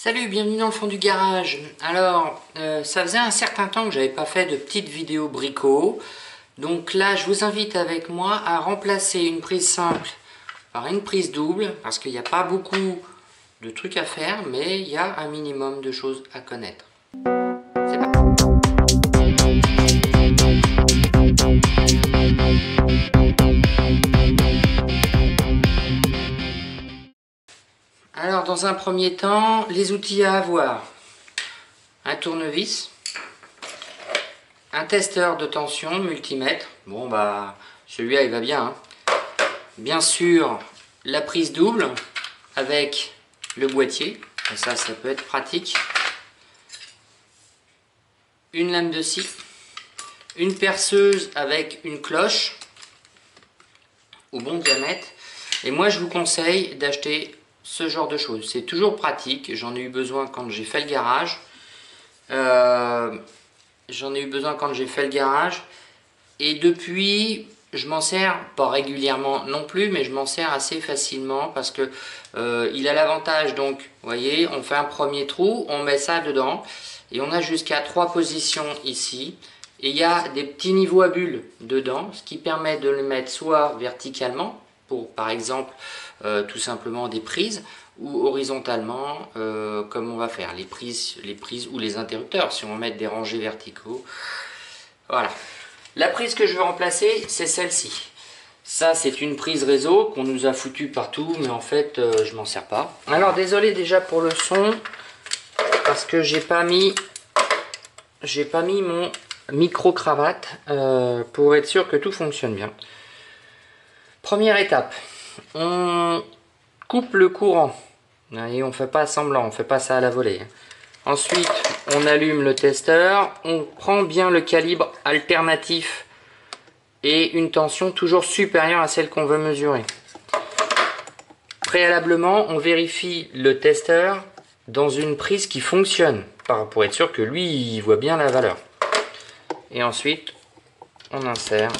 Salut, bienvenue dans le fond du garage. Alors, ça faisait un certain temps que j'avais pas fait de petites vidéos brico. Donc là, je vous invite avec moi à remplacer une prise simple par une prise double, parce qu'il n'y a pas beaucoup de trucs à faire, mais il y a un minimum de choses à connaître. C'est parti. Alors, dans un premier temps, les outils à avoir. Un tournevis, un testeur de tension, multimètre. Bon, bah, celui-là, il va bien, hein. Bien sûr, la prise double avec le boîtier. Et ça peut être pratique. Une lame de scie. Une perceuse avec une cloche au bon diamètre. Et moi, je vous conseille d'acheter ce genre de choses. C'est toujours pratique. J'en ai eu besoin quand j'ai fait le garage. Et depuis, je m'en sers pas régulièrement non plus, mais je m'en sers assez facilement parce que il a l'avantage, donc, vous voyez, on fait un premier trou, on met ça dedans et on a jusqu'à 3 positions ici. Et il y a des petits niveaux à bulles dedans, ce qui permet de le mettre soit verticalement, pour par exemple tout simplement des prises, ou horizontalement, comme on va faire les prises ou les interrupteurs, si on va mettre des rangées verticaux. Voilà. La prise que je vais remplacer, c'est celle-ci. Ça, c'est une prise réseau qu'on nous a foutu partout, mais en fait, je m'en sers pas. Alors, désolé déjà pour le son, parce que j'ai pas mis mon micro-cravate pour être sûr que tout fonctionne bien. Première étape, on coupe le courant. Et on fait pas semblant, on fait pas ça à la volée. Ensuite, on allume le testeur, on prend bien le calibre alternatif et une tension toujours supérieure à celle qu'on veut mesurer. Préalablement, on vérifie le testeur dans une prise qui fonctionne, pour être sûr que lui, il voit bien la valeur. Et ensuite, on insère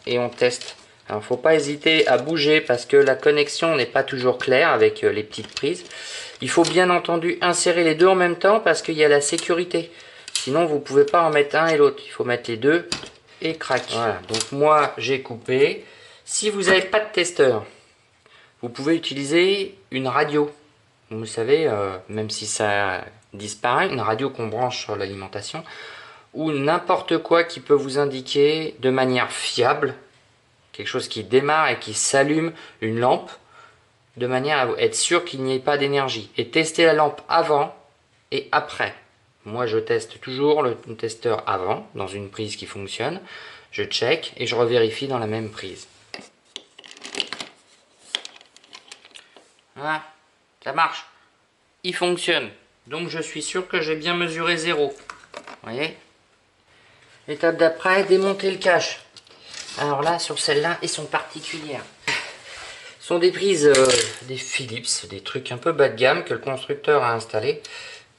et on teste. Alors, faut pas hésiter à bouger parce que la connexion n'est pas toujours claire avec les petites prises. Il faut bien entendu insérer les deux en même temps parce qu'il y a la sécurité. Sinon, vous pouvez pas en mettre un et l'autre. Il faut mettre les deux et crac. Voilà. Donc moi, j'ai coupé. Si vous n'avez pas de testeur, vous pouvez utiliser une radio. Vous savez, même si ça disparaît, une radio qu'on branche sur l'alimentation ou n'importe quoi qui peut vous indiquer de manière fiable quelque chose qui démarre et qui s'allume, une lampe, de manière à être sûr qu'il n'y ait pas d'énergie. Et tester la lampe avant et après. Moi, je teste toujours le testeur avant, dans une prise qui fonctionne. Je check et je revérifie dans la même prise. Voilà, ça marche. Il fonctionne. Donc, je suis sûr que j'ai bien mesuré 0. Vous voyez? Étape d'après, démonter le cache. Alors là, sur celle-là, elles sont particulières. Ce sont des prises, des Philips, des trucs un peu bas de gamme que le constructeur a installé.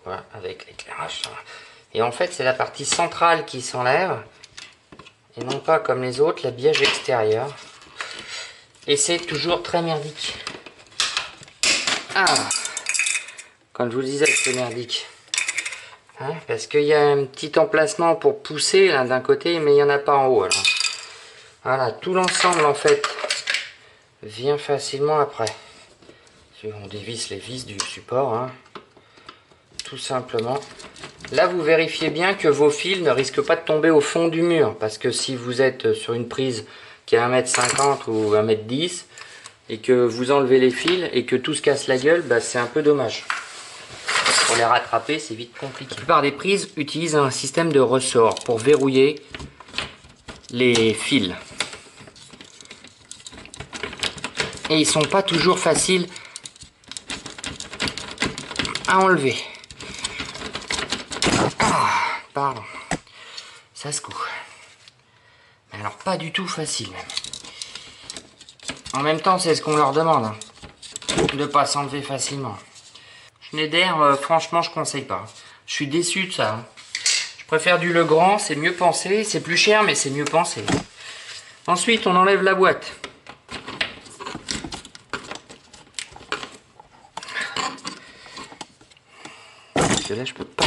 Voilà, avec l'éclairage. Et en fait, c'est la partie centrale qui s'enlève. Et non pas comme les autres, la biège extérieure. Et c'est toujours très merdique. Ah, quand je vous disais que c'est merdique. Hein, parce qu'il y a un petit emplacement pour pousser là d'un côté, mais il n'y en a pas en haut. Alors. Voilà, tout l'ensemble en fait vient facilement après. On dévisse les vis du support, hein, tout simplement. Là, vous vérifiez bien que vos fils ne risquent pas de tomber au fond du mur. Parce que si vous êtes sur une prise qui est 1,50 m ou 1,10 m et que vous enlevez les fils et que tout se casse la gueule, bah, c'est un peu dommage. Pour les rattraper, c'est vite compliqué. La plupart des prises utilisent un système de ressort pour verrouiller les fils. Et ils sont pas toujours faciles à enlever. Ah, pardon. Ça secoue. Mais alors pas du tout facile même. En même temps, c'est ce qu'on leur demande. Hein, de pas s'enlever facilement. Schneider, franchement, je conseille pas. Je suis déçu de ça. Hein. Je préfère du Legrand, c'est mieux pensé. C'est plus cher, mais c'est mieux pensé. Ensuite, on enlève la boîte. que là je peux pas.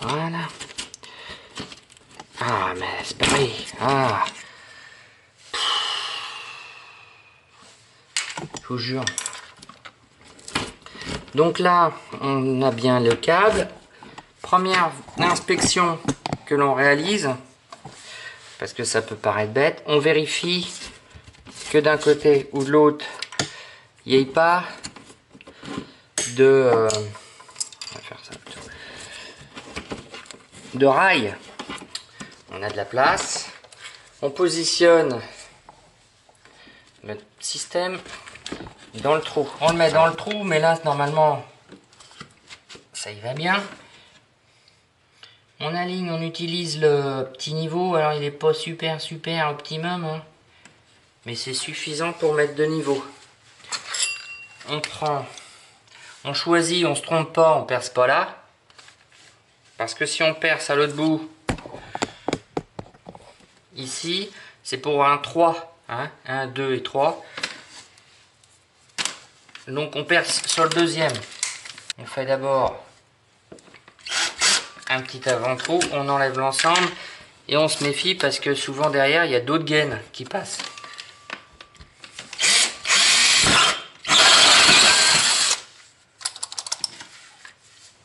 Voilà. Ah mais c'est pareil. Ah. Je vous jure. Donc là, on a bien le câble. Première inspection que l'on réalise, parce que ça peut paraître bête, on vérifie que d'un côté ou de l'autre, il n'y ait pas de... on va faire ça plutôt. De rails. On a de la place. On positionne le système dans le trou. On le met dans le trou, mais là, normalement, ça y va bien. On aligne, on utilise le petit niveau. Alors, il n'est pas super optimum, hein, mais c'est suffisant pour mettre de niveau. On prend, on choisit, on se trompe pas, on perce pas là. Parce que si on perce à l'autre bout, ici, c'est pour un 3. Hein, 1, 2 et 3. Donc on perce sur le deuxième. On fait d'abord un petit avant-trou, on enlève l'ensemble et on se méfie parce que souvent derrière il y a d'autres gaines qui passent.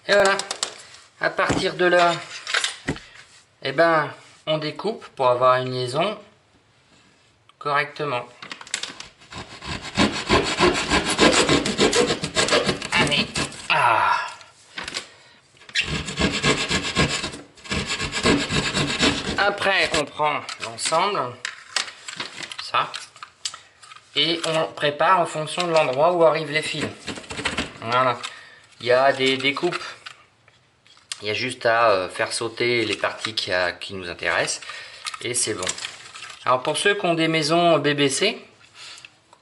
Et voilà. À partir de là, eh ben, on découpe pour avoir une liaison correctement. Allez. Ah. Après, on prend l'ensemble, ça, et on prépare en fonction de l'endroit où arrivent les fils. Voilà. Il y a des découpes. Il y a juste à faire sauter les parties qui nous intéressent et c'est bon. Alors pour ceux qui ont des maisons BBC,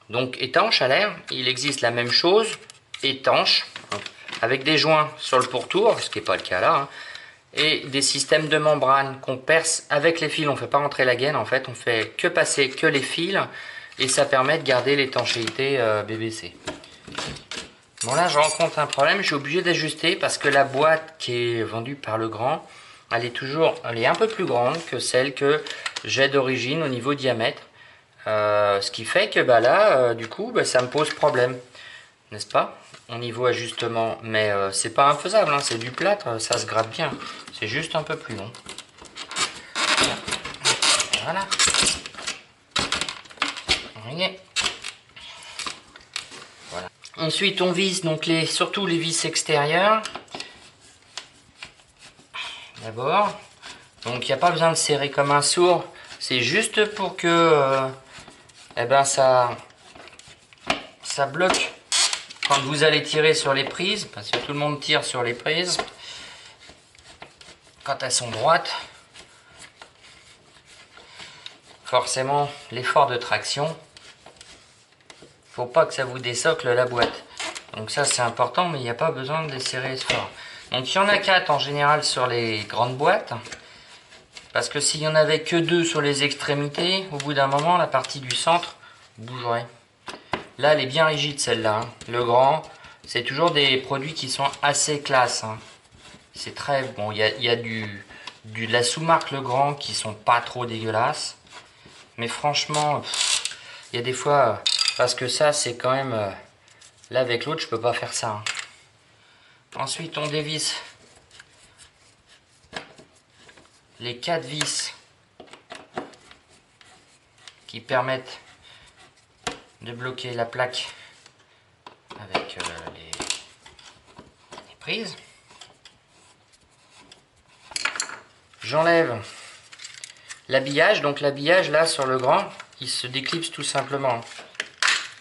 donc étanches à l'air, il existe la même chose, étanche, avec des joints sur le pourtour, ce qui n'est pas le cas là, hein, et des systèmes de membrane qu'on perce avec les fils. On ne fait pas rentrer la gaine en fait, on fait que passer que les fils et ça permet de garder l'étanchéité BBC. Bon là je rencontre un problème, je suis obligé d'ajuster parce que la boîte qui est vendue par Legrand, elle est un peu plus grande que celle que j'ai d'origine au niveau diamètre. Ce qui fait que bah là, du coup, bah, ça me pose problème, n'est-ce pas? Au niveau ajustement, mais c'est pas infaisable, hein, c'est du plâtre, ça se gratte bien. C'est juste un peu plus long. Voilà. Voyez. Voilà. Ensuite, on visse donc surtout les vis extérieures. D'abord. Donc, il n'y a pas besoin de serrer comme un sourd. C'est juste pour que eh ben, ça bloque quand vous allez tirer sur les prises. Parce que tout le monde tire sur les prises. Quand elles sont droites. Forcément, l'effort de traction. Faut pas que ça vous dessocle la boîte. Donc ça c'est important, mais il n'y a pas besoin de les serrer fort. Donc il y en a 4 en général sur les grandes boîtes. Parce que s'il y en avait que 2 sur les extrémités, au bout d'un moment la partie du centre bougerait. Là elle est bien rigide celle-là. Hein. Le grand, c'est toujours des produits qui sont assez classe. Hein. C'est très bon. Il y a de la sous-marque Le Grand qui sont pas trop dégueulasses. Mais franchement, il y a des fois... Parce que ça, c'est quand même... là, avec l'autre, je peux pas faire ça. Hein. Ensuite, on dévisse les 4 vis qui permettent de bloquer la plaque avec les prises. J'enlève l'habillage. Donc, l'habillage, là, sur le grand, il se déclipse tout simplement.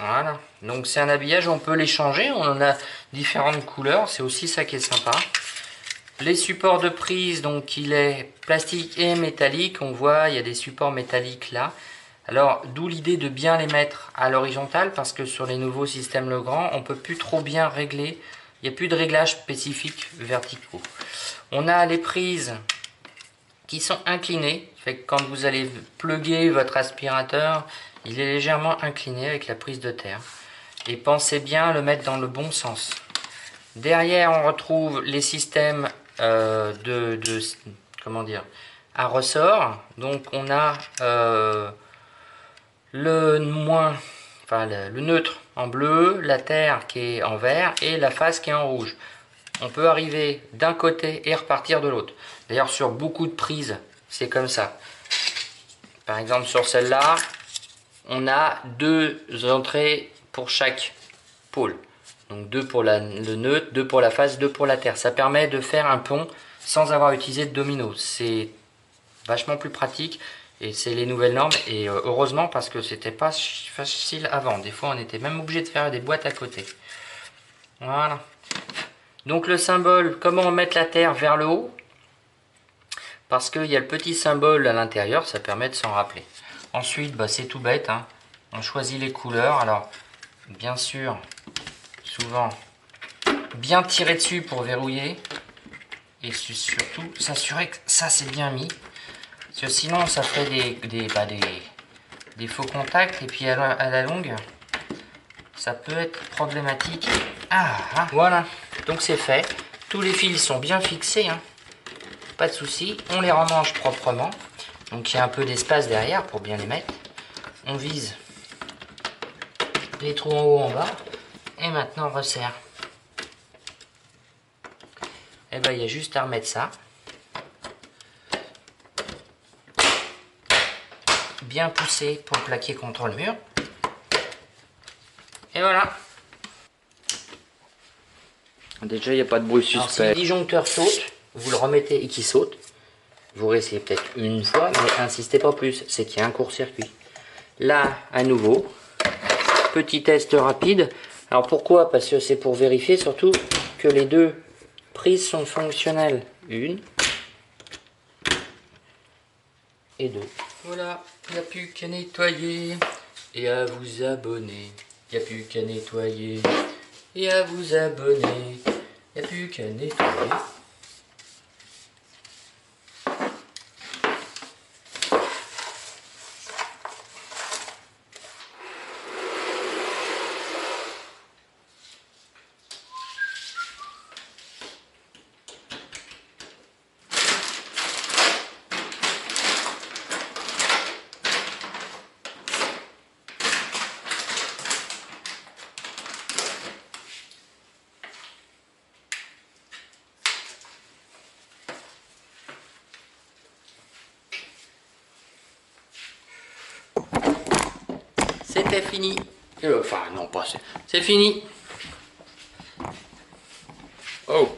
Voilà, donc c'est un habillage, on peut les changer, on en a différentes couleurs, c'est aussi ça qui est sympa. Les supports de prise, donc il est plastique et métallique, on voit il y a des supports métalliques là. Alors d'où l'idée de bien les mettre à l'horizontale, parce que sur les nouveaux systèmes Legrand, on peut plus trop bien régler, il n'y a plus de réglages spécifiques verticaux. On a les prises qui sont inclinées, fait que quand vous allez plugger votre aspirateur, il est légèrement incliné avec la prise de terre. Et pensez bien à le mettre dans le bon sens. Derrière, on retrouve les systèmes comment dire, à ressort. Donc on a le neutre en bleu, la terre qui est en vert et la face qui est en rouge. On peut arriver d'un côté et repartir de l'autre. D'ailleurs, sur beaucoup de prises, c'est comme ça. Par exemple, sur celle-là, on a 2 entrées pour chaque pôle. Donc 2 pour le neutre, 2 pour la face, 2 pour la terre. Ça permet de faire un pont sans avoir utilisé de domino. C'est vachement plus pratique et c'est les nouvelles normes. Et heureusement, parce que c'était pas facile avant. Des fois, on était même obligé de faire des boîtes à côté. Voilà. Donc le symbole, comment mettre la terre vers le haut? Parce qu'il y a le petit symbole à l'intérieur, ça permet de s'en rappeler. Ensuite, bah, c'est tout bête, hein. On choisit les couleurs. Alors, bien sûr, souvent, bien tirer dessus pour verrouiller. Et surtout, s'assurer que ça, c'est bien mis. Parce que sinon, ça fait des faux contacts. Et puis, à la longue, ça peut être problématique. Ah, voilà. Donc, c'est fait. Tous les fils sont bien fixés, hein. Pas de souci, on les remange proprement. Donc il y a un peu d'espace derrière pour bien les mettre. On vise les trous en haut, en bas. Et maintenant on resserre. Et ben il y a juste à remettre ça. Bien poussé pour plaquer contre le mur. Et voilà. Déjà il n'y a pas de bruit suspect. Alors, si le disjoncteur saute, vous le remettez et qu'il saute. Vous réessayez peut-être une fois, mais insistez pas plus, c'est qu'il y a un court-circuit. Là, à nouveau, petit test rapide. Alors pourquoi? Parce que c'est pour vérifier surtout que les 2 prises sont fonctionnelles. 1 et 2. Voilà, il n'y a plus qu'à nettoyer et à vous abonner. Il n'y a plus qu'à nettoyer et à vous abonner. Il n'y a plus qu'à nettoyer. C'était fini. Enfin, non, pas c'est fini. Oh.